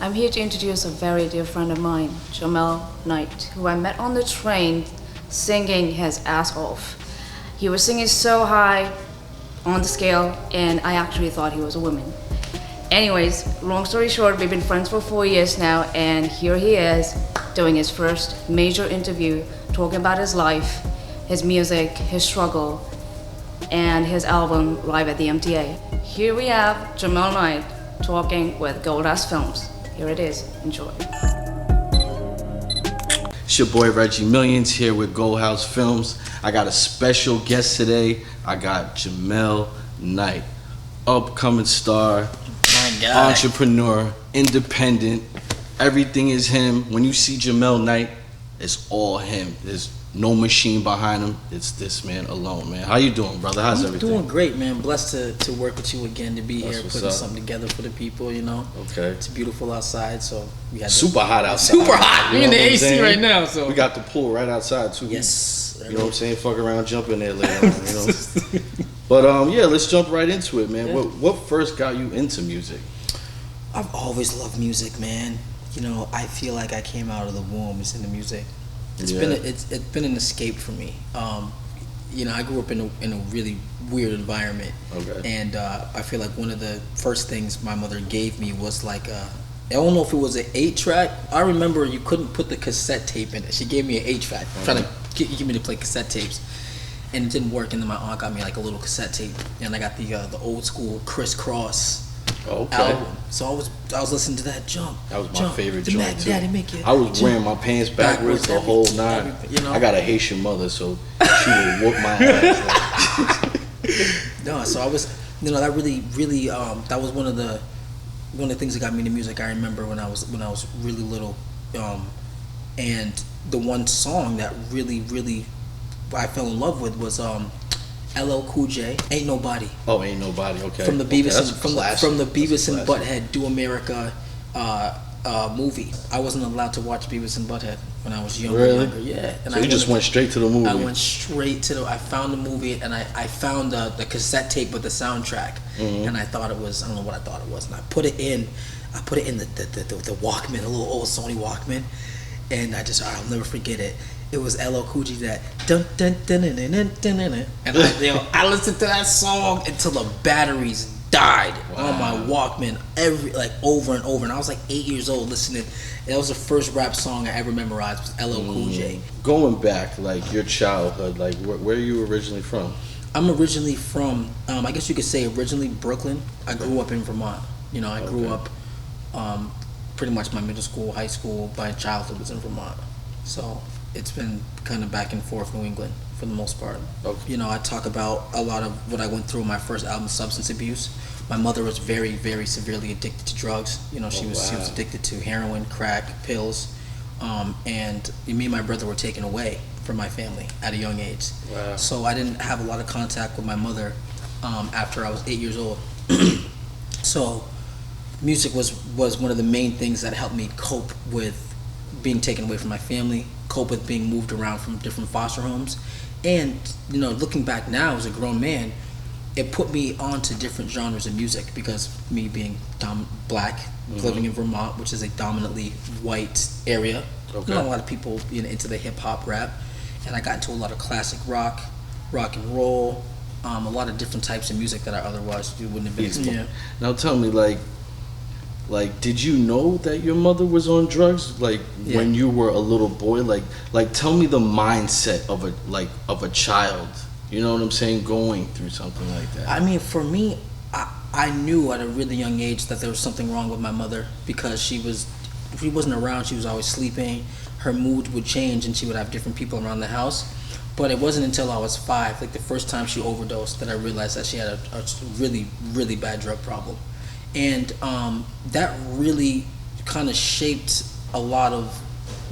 I'm here to introduce a very dear friend of mine, Jamell NYT, who I met on the train singing his ass off. He was singing so high on the scale, and I actually thought he was a woman. Anyways, long story short, we've been friends for 4 years now, and here he is doing his first major interview, talking about his life, his music, his struggle, and his album Live at the MTA. Here we have Jamell NYT talking with Goldhouse Films. Here it is. Enjoy. It's your boy Reggie Millions here with Goldhouse Films. I got a special guest today. I got Jamell NYT, upcoming star, entrepreneur, independent. Everything is him. When you see Jamell NYT, it's all him. There's no machine behind him. It's this man alone, man. How you doing, brother? How's everything? Doing great, man. Blessed to work with you again, to be here, putting up. something together for the people, you know. Okay. It's beautiful outside, so we had super hot outside. Super hot. We're in the AC right now, so we got the pool right outside too. Yes. You know what I'm saying? Fuck around, jump in there later on, you know. But yeah, let's jump right into it, man. Yeah. What first got you into music? I've always loved music, man. You know, I feel like I came out of the womb into music. It's been an escape for me. You know, I grew up in a really weird environment. Okay. And I feel like one of the first things my mother gave me was like I don't know if it was an 8-track. I remember you couldn't put the cassette tape in it. She gave me an 8-track, trying to get me to play cassette tapes, and it didn't work. And then my aunt got me like a little cassette tape, and I got the old school Crisscross album. So I was listening to that jump. That was my favorite joint too. Daddy make it. I was wearing my pants backwards the whole nine. You know? I got a Haitian mother, so she would whoop my ass. No, so I was, you know, that really that was one of the things that got me into music. I remember when I was really little, and the one song that really I fell in love with was LL Cool J, Ain't Nobody. Oh, Ain't Nobody. Okay. From the Beavis from the Beavis and Butthead Do America movie. I wasn't allowed to watch Beavis and Butthead when I was younger. Really? Yeah. And so you just went straight to the movie. I went straight to I found the movie, and I found the cassette tape with the soundtrack, and I thought it was, I don't know what I thought it was, and I put it in the Walkman, a little old Sony Walkman, and I'll never forget it. It was LL Cool J, that dun dun dun dun dun dun dun, and I listened to that song until the batteries died on my Walkman over and over, and I was like 8 years old listening. And that was the first rap song I ever memorized, was LL Cool J. Going back, like your childhood, like where are you originally from? I'm originally from, I guess you could say originally Brooklyn. I grew up in Vermont. You know, I grew up, pretty much my middle school, high school, my childhood was in Vermont. So it's been kind of back and forth New England for the most part. Okay. You know, I talk about a lot of what I went through in my first album, substance abuse. My mother was very, very severely addicted to drugs. You know, she was addicted to heroin, crack, pills, and me and my brother were taken away from my family at a young age. Wow. So I didn't have a lot of contact with my mother after I was 8 years old. So music was one of the main things that helped me cope with being taken away from my family, cope with being moved around from different foster homes. And, you know, looking back now as a grown man, it put me onto different genres of music, because me being black, living in Vermont, which is a dominantly white area, not a lot of people, you know, into the hip hop rap, and I got into a lot of classic rock and roll, a lot of different types of music that I otherwise wouldn't have been exposed. Yeah. Now tell me, like, did you know that your mother was on drugs, when you were a little boy? Like, tell me the mindset of a child. You know what I'm saying? Going through something like that. I mean, for me, I knew at a really young age that there was something wrong with my mother, because she wasn't around. She was always sleeping. Her mood would change, and she would have different people around the house. But it wasn't until I was 5, like the first time she overdosed, that I realized that she had a really, really bad drug problem. And that really kind of shaped a lot of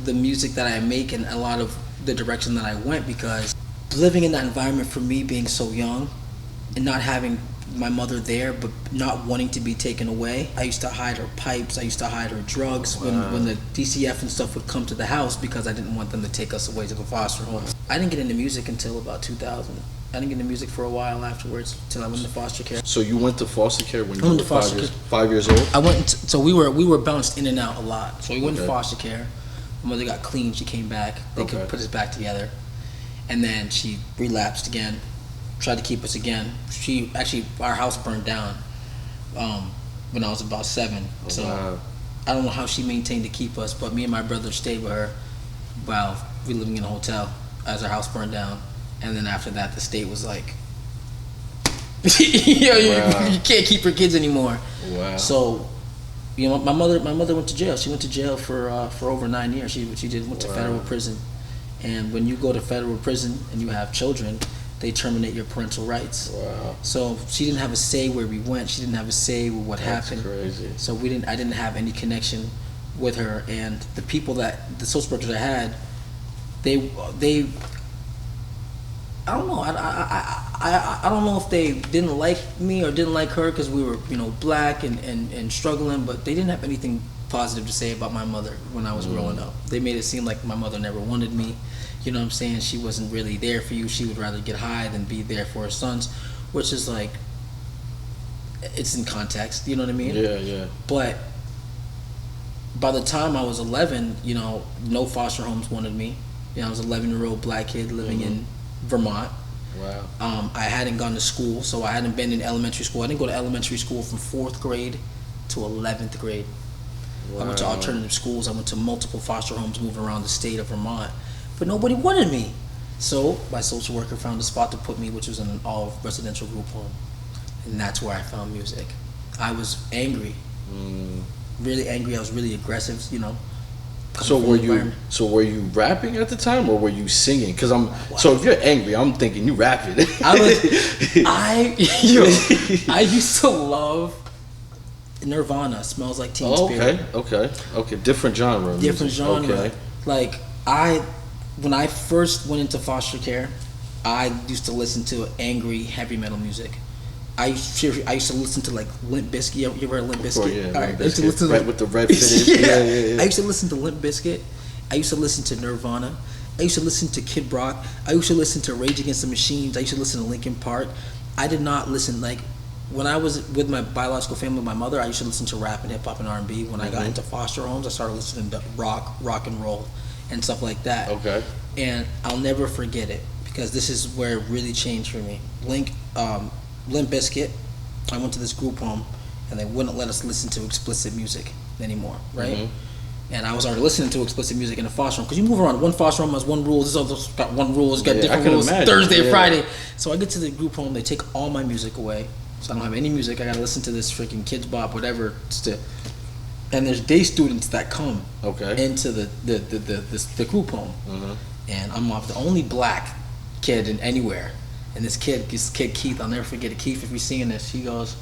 the music that I make and a lot of the direction that I went, because living in that environment, for me being so young and not having my mother there, but not wanting to be taken away, I used to hide her pipes, I used to hide her drugs when the DCF and stuff would come to the house, because I didn't want them to take us away to the foster homes. I didn't get into music until about 2000. I didn't get into music for a while afterwards till I went to foster care. So you went to foster care when you I were went to foster care. 5 years old? I went. So we were bounced in and out a lot. So we went to Okay. foster care. My mother got clean. She came back. They Okay. could put us back together, and then she relapsed again. Tried to keep us again. She actually, our house burned down when I was about 7. Oh, So wow. I don't know how she maintained to keep us, but me and my brother stayed with her while we were living in a hotel as our house burned down. And then after that, the state was like, Wow. you can't keep your kids anymore. Wow. So, my mother went to jail. She went to jail for over 9 years. She went to Wow. federal prison. And when you go to federal prison and you have children, they terminate your parental rights. Wow. So she didn't have a say where we went. She didn't have a say with what That's happened. crazy. So I didn't have any connection with her, and the people the social workers I had, they I don't know. I don't know if they didn't like me or didn't like her because we were, black and struggling, but they didn't have anything positive to say about my mother when I was growing up. They made it seem like my mother never wanted me. You know what I'm saying? She wasn't really there for you. She would rather get high than be there for her sons, which is like, it's in context. You know what I mean? Yeah. But by the time I was 11, no foster homes wanted me. I was an 11-year-old black kid living in Vermont. Wow. I hadn't gone to school, so I hadn't been in elementary school. I didn't go to elementary school from 4th grade to 11th grade. Wow. I went to alternative schools. I went to multiple foster homes moving around the state of Vermont. But nobody wanted me. So my social worker found a spot to put me, which was in an all-residential group home. And that's where I found music. I was angry. Really angry. I was really aggressive, So were you rapping at the time, or were you singing? Because so if you're angry, I'm thinking you rapping. I used to love Nirvana. Smells Like Teen Spirit. Okay. Different genre. of Different music. genre. Okay. Like when I first went into foster care, I used to listen to angry heavy metal music. I used to listen to like Limp Bizkit. You ever heard of Limp Bizkit? Yeah, All right, Limp I used to Bizkit. listen to Right, with the red fitted. Yeah. I used to listen to Limp Bizkit. I used to listen to Nirvana. I used to listen to Kid Rock. I used to listen to Rage Against the Machines. I used to listen to Linkin Park. I did not listen when I was with my biological family, my mother. I used to listen to rap and hip hop and R&B. When I got into foster homes, I started listening to rock and roll, and stuff like that. Okay. And I'll never forget it because this is where it really changed for me. Limp Bizkit. I went to this group home, and they wouldn't let us listen to explicit music anymore, right? And I was already listening to explicit music in the foster home because you move around. One foster home has one rule. This other's got one rule. It's got different rules. Imagine. Thursday and Friday. So I get to the group home. They take all my music away, so I don't have any music. I gotta listen to this freaking Kids Bop, whatever. And there's day students that come into the group home, and I'm the only black kid in anywhere. And this kid Keith, I'll never forget it. Keith, if you're seeing this, he goes,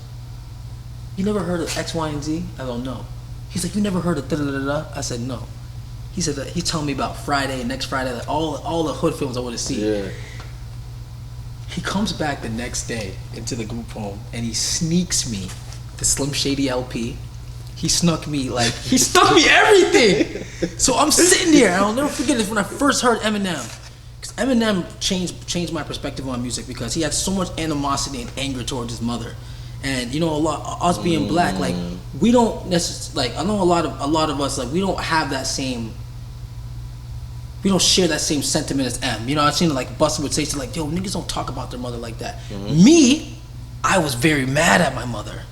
"You never heard of X, Y, and Z?" I go, "No." He's like, "You never heard of da da da da?" I said, "No." He said that he's telling me about Friday and next Friday, like all the hood films I want to see. Yeah. He comes back the next day into the group home and he sneaks me the Slim Shady LP. He snuck me everything. So I'm sitting there. I'll never forget this when I first heard Eminem. Eminem changed my perspective on music because he had so much animosity and anger towards his mother, and us being black, like we don't necessarily I know a lot of us we don't have that same. We don't share that same sentiment as M. I've seen Busta would say something yo, niggas don't talk about their mother like that. Me, I was very mad at my mother.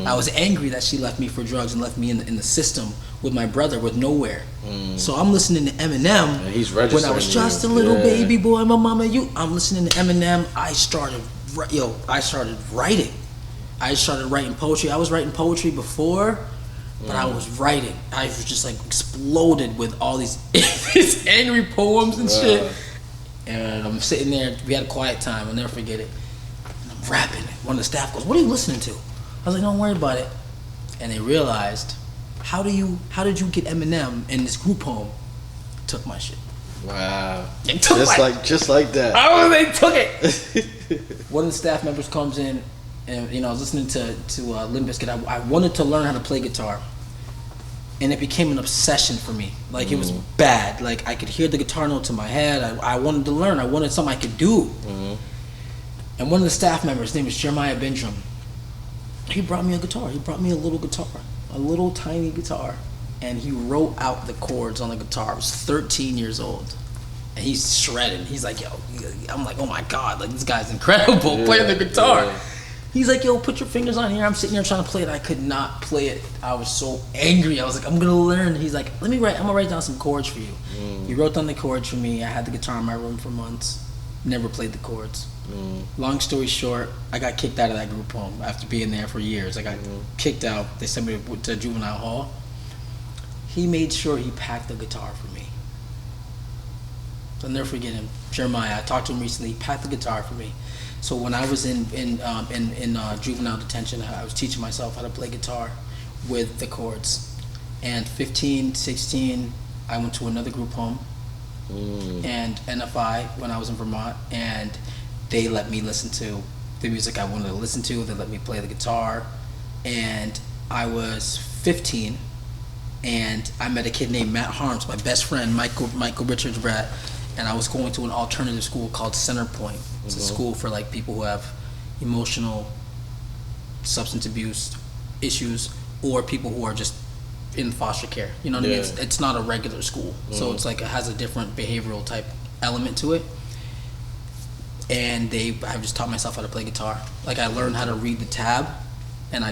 I was angry that she left me for drugs and left me in the system with my brother with nowhere. So I'm listening to Eminem when I was just a little baby boy. My mama, I'm listening to Eminem. I started writing. I started writing poetry. I was writing poetry before, but I was writing. I was just exploded with all these angry poems and shit. And I'm sitting there. We had a quiet time. I'll never forget it. And I'm rapping. One of the staff goes, "What are you listening to?" I was like, "Don't worry about it." And they realized, how did you get Eminem in this group home? Took my shit. Wow. They took just like that. They took it. One of the staff members comes in, and I was listening to Limp Bizkit. I wanted to learn how to play guitar, and it became an obsession for me. It was bad. I could hear the guitar notes in my head. I wanted to learn. I wanted something I could do. And one of the staff members, his name was Jeremiah Bindrum, he brought me a guitar. He brought me a little guitar, a little tiny guitar. And he wrote out the chords on the guitar. I was 13 years old. And he's shredding. He's like, yo, I'm like, oh my God, like this guy's incredible playing the guitar. Yeah. He's like, yo, put your fingers on here. I'm sitting here trying to play it. I could not play it. I was so angry. I was like, I'm gonna learn. He's like, I'm gonna write down some chords for you. He wrote down the chords for me. I had the guitar in my room for months. Never played the chords. Long story short, I got kicked out of that group home after being there for years. I got kicked out. They sent me to juvenile hall. He made sure he packed the guitar for me. I'll never forget him, Jeremiah. I talked to him recently. He packed the guitar for me. So when I was in juvenile detention, I was teaching myself how to play guitar with the chords. And 15, 16, I went to another group home, and NFI when I was in Vermont, and they let me listen to the music I wanted to listen to. They let me play the guitar, and I was 15, and I met a kid named Matt Harms, my best friend, Michael Richards Brad, and I was going to an alternative school called Center Point. It's a school for like people who have emotional substance abuse issues or people who are just in foster care. You know what I mean? It's not a regular school, so it's like it has a different behavioral type element to it. And I just taught myself how to play guitar. Like I learned how to read the tab, and I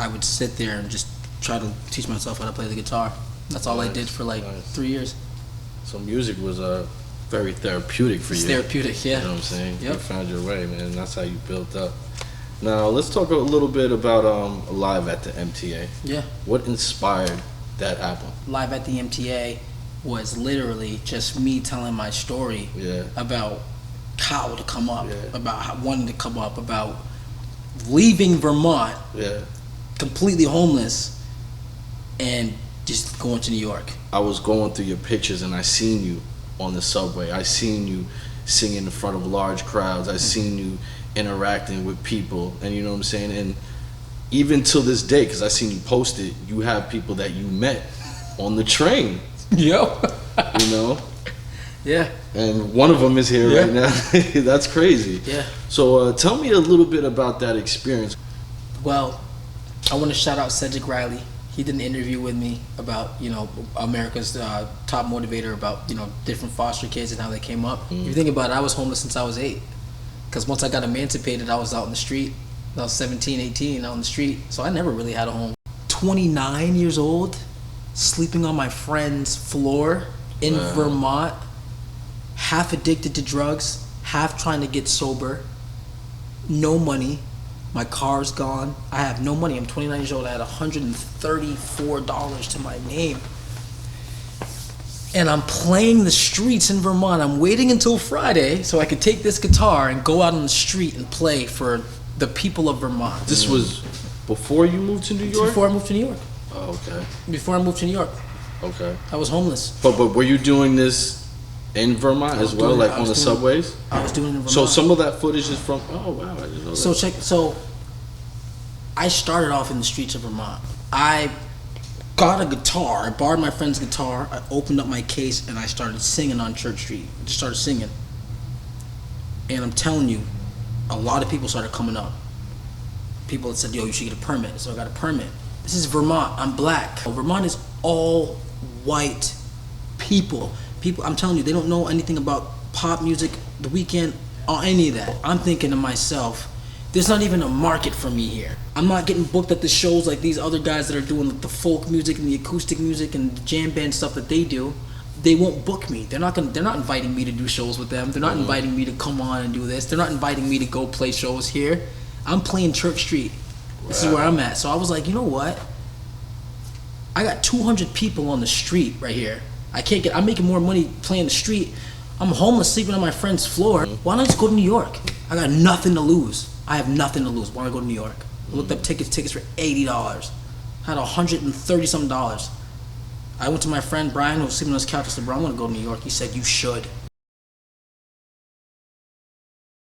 would sit there and just try to teach myself how to play the guitar. That's all I did for like 3 years. So music was very therapeutic for you. It's therapeutic, yeah. You know what I'm saying? Yep. You found your way, man. That's how you built up. Now let's talk a little bit about Live at the MTA. Yeah. What inspired that album? Live at the MTA was literally just me telling my story about how to come up, about wanting to come up, about leaving Vermont, completely homeless, and just going to New York. I was going through your pictures and I seen you on the subway. I seen you singing in front of large crowds. I seen you interacting with people, and you know what I'm saying? And even till this day, because I seen you post it, you have people that you met on the train. Yo. You know? Yeah. And one of them is here right now. That's crazy. Yeah. So tell me a little bit about that experience. Well, I want to shout out Cedric Riley. He did an interview with me about, you know, America's top motivator, about, you know, different foster kids and how they came up. If you think about it, I was homeless since I was 8. Because once I got emancipated, I was out in the street. I was 17, 18, out in the street. So I never really had a home. 29 years old, sleeping on my friend's floor in Vermont, half addicted to drugs, half trying to get sober, no money. My car's gone. I have no money. I'm 29 years old. I had $134 to my name. And I'm playing the streets in Vermont. I'm waiting until Friday so I could take this guitar and go out on the street and play for the people of Vermont. This was before you moved to New York? Before I moved to New York. Oh, okay. Before I moved to New York. Okay. I was homeless. But were you doing this in Vermont as well, like on the subways? I was doing it in Vermont. So some of that footage is from, oh wow, I didn't know that. So I started off in the streets of Vermont. I got a guitar, I borrowed my friend's guitar, I opened up my case and I started singing on Church Street. I just started singing. And I'm telling you, a lot of people started coming up. People that said, yo, you should get a permit. So I got a permit. This is Vermont, I'm black. Vermont is all white people. I'm telling you, they don't know anything about pop music, The Weeknd, or any of that. I'm thinking to myself, there's not even a market for me here. I'm not getting booked at the shows like these other guys that are doing the folk music and the acoustic music and the jam band stuff that they do. They won't book me. They're not inviting me to do shows with them. They're not inviting me to come on and do this. They're not inviting me to go play shows here. I'm playing Church Street. This is where I'm at. So I was like, you know what? I got 200 people on the street right here. I'm making more money playing the street. I'm homeless, sleeping on my friend's floor. Why not just go to New York? I got nothing to lose. I have nothing to lose. Why don't I go to New York? I looked up tickets for $80. I had $130 something. I went to my friend Brian, who was sleeping on his couch. I said, bro, I want to go to New York. He said, you should.